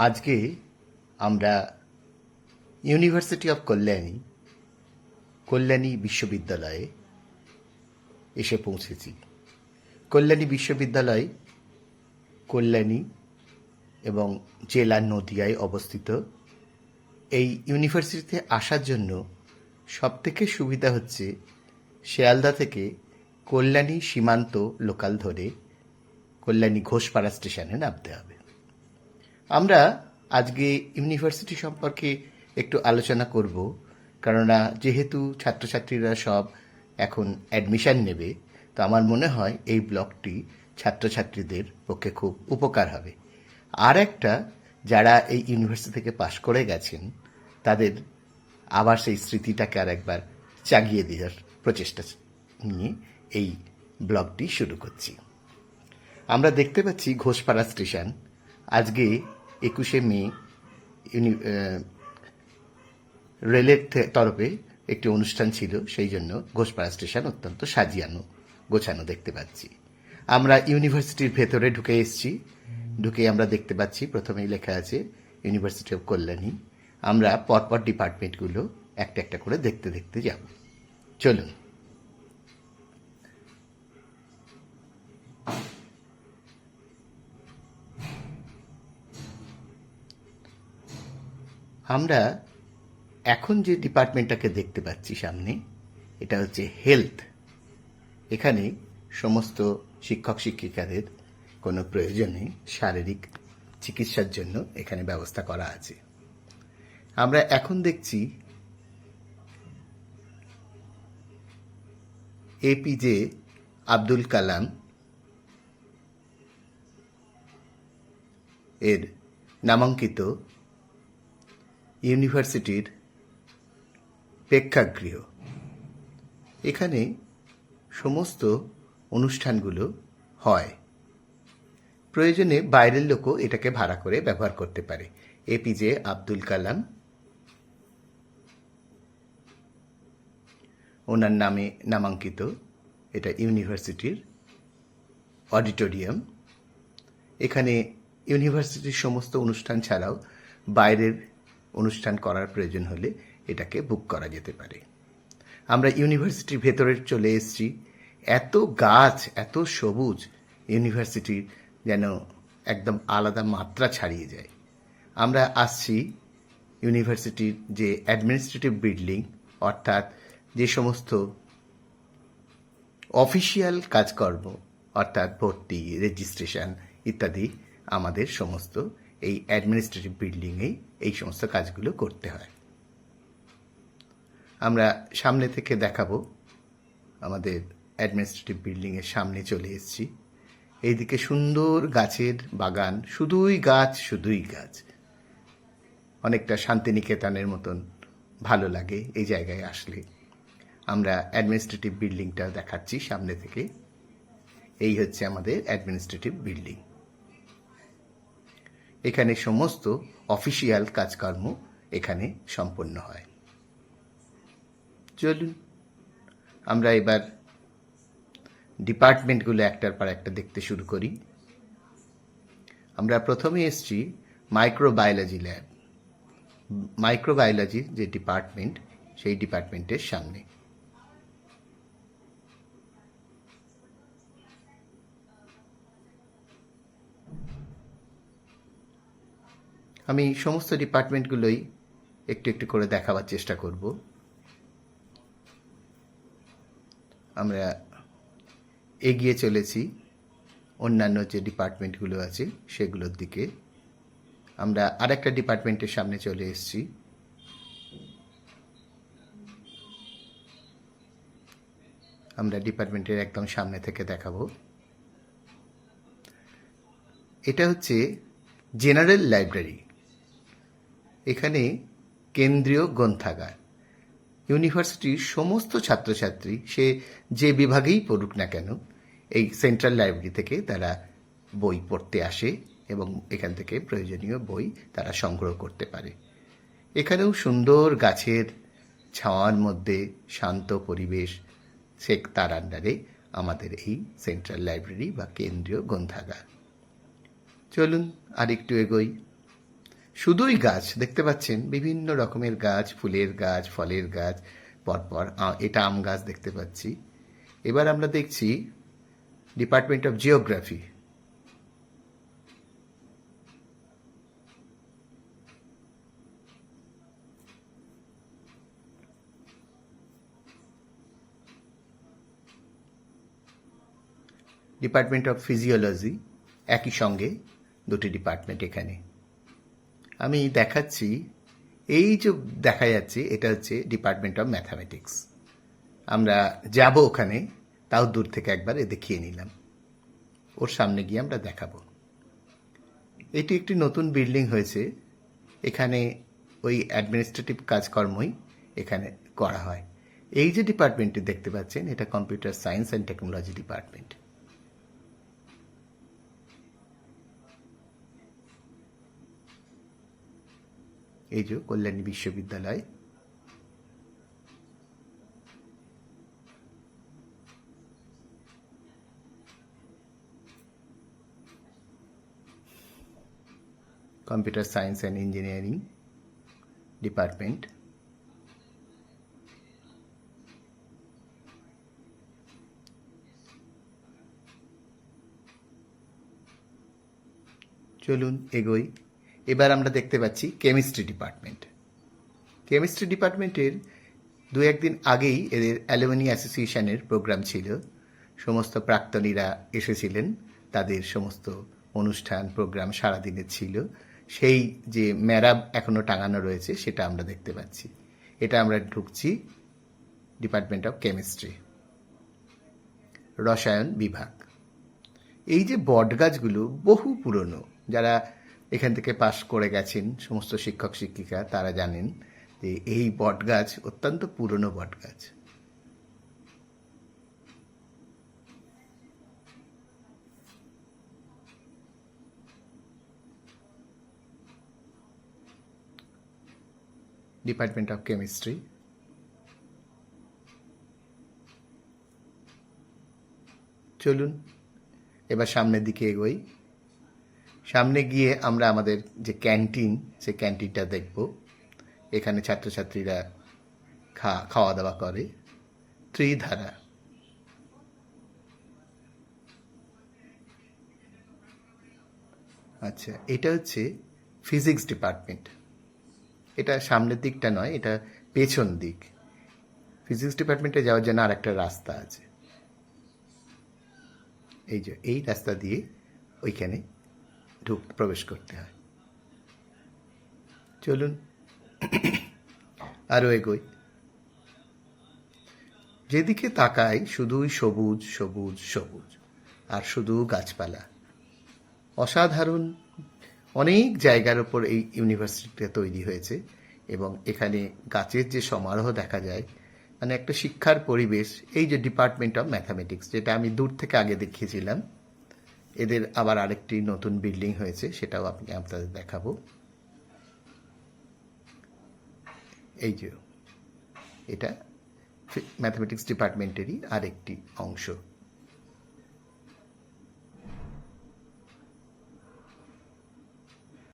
আজকে আমরা university of Kalyani বিশ্ববিদ্যালয়ে এসে পৌঁছেছি। কল্যাণী বিশ্ববিদ্যালয় কল্যাণী এবং জেলা নদিয়ায় অবস্থিত। এই ইউনিভার্সিটিতে আসার জন্য সবথেকে সুবিধা হচ্ছে শিয়ালদা থেকে কল্যাণী সীমান্ত লোকাল ধরে কল্যাণী ঘোষপাড়া স্টেশনে নামতে হবে। আমরা আজকে ইউনিভার্সিটি সম্পর্কে একটু আলোচনা করব, কেননা যেহেতু ছাত্রছাত্রীরা সব এখন অ্যাডমিশন নেবে, তো আমার মনে হয় এই ব্লগটি ছাত্রছাত্রীদের পক্ষে খুব উপকার হবে। আর একটা, যারা এই ইউনিভার্সিটি থেকে পাশ করে গেছেন তাদের আবার সেই স্মৃতিটাকে আর একবার জাগিয়ে দেওয়ার প্রচেষ্টা নিয়ে এই ব্লগটি শুরু করছি। আমরা দেখতে পাচ্ছি ঘোষপাড়া স্টেশন। আজকে 21শে মে রেলের তরফে একটি অনুষ্ঠান ছিল, সেই জন্য ঘোষপাড়া স্টেশন অত্যন্ত সাজিয়ানো গোছানো দেখতে পাচ্ছি। আমরা ইউনিভার্সিটির ভেতরে ঢুকে এসেছি। ঢুকে আমরা দেখতে পাচ্ছি প্রথমেই লেখা আছে ইউনিভার্সিটি অফ কল্যাণী। আমরা পরপর ডিপার্টমেন্টগুলো একটা একটা করে দেখতে দেখতে যাব। চলুন। আমরা এখন যে ডিপার্টমেন্টটাকে দেখতে পাচ্ছি সামনে, এটা হচ্ছে হেলথ। এখানে সমস্ত শিক্ষক শিক্ষিকাদের কোনো প্রয়োজনে শারীরিক চিকিৎসার জন্য এখানে ব্যবস্থা করা আছে। আমরা এখন দেখছি এপিজে আব্দুল কালাম এর নামাঙ্কিত ইউনিভার্সিটির প্রেক্ষাগৃহ। এখানে সমস্ত অনুষ্ঠানগুলো হয়। প্রয়োজনে বাইরের লোকও এটাকে ভাড়া করে ব্যবহার করতে পারে। এপিজে আব্দুল কালাম ওনার নামে নামাঙ্কিত এটা ইউনিভার্সিটির অডিটোরিয়াম। এখানে ইউনিভার্সিটির সমস্ত অনুষ্ঠান ছাড়াও বাইরের অনুষ্ঠান করার প্রয়োজন হলে এটাকে বুক করা যেতে পারে। আমরা ইউনিভার্সিটির ভেতরে চলে এসেছি। এত গাছ, এত সবুজ, ইউনিভার্সিটির যেন একদম আলাদা মাত্রা ছাড়িয়ে যায়। আমরা আসছি ইউনিভার্সিটির যে অ্যাডমিনিস্ট্রেটিভ বিল্ডিং, অর্থাৎ যে সমস্ত অফিসিয়াল কাজকর্ম, অর্থাৎ ভর্তি, রেজিস্ট্রেশন ইত্যাদি আমাদের সমস্ত এই অ্যাডমিনিস্ট্রেটিভ বিল্ডিংয়েই এই সমস্ত কাজগুলো করতে হয়। আমরা সামনে থেকে দেখাবো। আমাদের অ্যাডমিনিস্ট্রেটিভ বিল্ডিংয়ের সামনে চলে এসেছি। এইদিকে সুন্দর গাছের বাগান, শুধুই গাছ, শুধুই গাছ। অনেকটা শান্তিনিকেতনের মতন ভালো লাগে এই জায়গায় আসলে। আমরা অ্যাডমিনিস্ট্রেটিভ বিল্ডিংটা দেখাচ্ছি সামনে থেকে। এই হচ্ছে আমাদের অ্যাডমিনিস্ট্রেটিভ বিল্ডিং। এখানে সমস্ত অফিসিয়াল কাজকর্ম এখানে সম্পন্ন হয়। চলুন আমরা এবার ডিপার্টমেন্টগুলো একটার পর একটা দেখতে শুরু করি। আমরা প্রথমে এসেছি মাইক্রোবায়োলজি ল্যাব। মাইক্রোবায়োলজির যে ডিপার্টমেন্ট, সেই ডিপার্টমেন্টের সামনে। আমি সমস্ত ডিপার্টমেন্টগুলোই একটু একটু করে দেখাবার চেষ্টা করব। আমরা এগিয়ে চলেছি অন্যান্য যে ডিপার্টমেন্টগুলো আছে সেগুলোর দিকে। আমরা আরেকটা ডিপার্টমেন্টের সামনে চলে এসেছি। আমরা ডিপার্টমেন্টের একদম সামনে থেকে দেখাবো। এটা হচ্ছে জেনারেল লাইব্রেরি। এখানে কেন্দ্রীয় গ্রন্থাগার। ইউনিভার্সিটির সমস্ত ছাত্রছাত্রী, সে যে বিভাগেই পড়ুক না কেন, এই সেন্ট্রাল লাইব্রেরি থেকে তারা বই পড়তে আসে এবং এখান থেকে প্রয়োজনীয় বই তারা সংগ্রহ করতে পারে। এখানেও সুন্দর গাছের ছাওয়ার মধ্যে শান্ত পরিবেশ, সে তার আন্ডারে আমাদের এই সেন্ট্রাল লাইব্রেরি বা কেন্দ্রীয় গ্রন্থাগার। চলুন আর একটু এগোই। শুধুই গাছ দেখতে পাচ্ছেন, বিভিন্ন রকমের গাছ, ফুলের গাছ, ফলের গাছ, পরপর এটা আম গাছ দেখতে পাচ্ছি। এবার আমরা দেখছি department of geography. Department of physiology, একই সঙ্গে দুটি ডিপার্টমেন্ট এখানে আমি দেখাচ্ছি। এই যে দেখা যাচ্ছে এটা হচ্ছে ডিপার্টমেন্ট অফ ম্যাথামেটিক্স। আমরা যাব ওখানে, তাও দূর থেকে একবার দেখিয়ে নিলাম। ওর সামনে গিয়ে আমরা দেখাবো। এটি একটি নতুন বিল্ডিং হয়েছে, এখানে ওই অ্যাডমিনিস্ট্রেটিভ কাজকর্মই এখানে করা হয়। এই যে ডিপার্টমেন্টটি দেখতে পাচ্ছেন, এটা computer science and technology department. এই যে কল্যাণী বিশ্ববিদ্যালয়। Computer science and engineering department. চলুন এগোই। এবার আমরা দেখতে পাচ্ছি কেমিস্ট্রি ডিপার্টমেন্ট। কেমিস্ট্রি ডিপার্টমেন্টের দু একদিন আগেই এদের অ্যালুমিনি অ্যাসোসিয়েশনের প্রোগ্রাম ছিল, সমস্ত প্রাক্তনীরা এসেছিলেন, তাদের সমস্ত অনুষ্ঠান প্রোগ্রাম সারাদিনের ছিল। সেই যে ম্যারাব এখনো টাঙানো রয়েছে সেটা আমরা দেখতে পাচ্ছি। এটা আমরা ঢুকছি ডিপার্টমেন্ট অফ কেমিস্ট্রি, রসায়ন বিভাগ। এই যে বট গাছগুলো বহু পুরনো, যারা এখান থেকে পাশ করে গেছেন সমস্ত শিক্ষক শিক্ষিকা তারা জানেন যে এই বট গাছ অত্যন্ত পুরনো বট গাছ। Department of chemistry. চলুন এবার সামনের দিকে এগোই। সামনে গিয়ে আমরা আমাদের যে ক্যান্টিন, সেই ক্যান্টিনটা দেখব। এখানে ছাত্রছাত্রীরা খাওয়া দাওয়া করে। ত্রিধারা। আচ্ছা, এটা হচ্ছে ফিজিক্স ডিপার্টমেন্ট। এটা সামনের দিকটা নয়, এটা পেছন দিক। ফিজিক্স ডিপার্টমেন্টে যাওয়ার জন্য আর একটা রাস্তা আছে, এই যে এই রাস্তা দিয়ে ওইখানে প্রবেশ করতে হয়। চলুন আরও এগোই। যেদিকে তাকাই শুধুই সবুজ সবুজ সবুজ, আর শুধু গাছপালা। অসাধারণ অনেক জায়গার ওপর এই ইউনিভার্সিটিটা তৈরি হয়েছে, এবং এখানে গাছের যে সমারোহ দেখা যায়, মানে একটা শিক্ষার পরিবেশ। এই যে ডিপার্টমেন্ট অফ ম্যাথামেটিক্স, যেটা আমি দূর থেকে আগে দেখিয়েছিলাম, এদের আবার আরেকটি নতুন বিল্ডিং হয়েছে, সেটাও আপনাদের দেখাবো। এই যে এটা ম্যাথামেটিক্স ডিপার্টমেন্টেরই আরেকটি অংশ।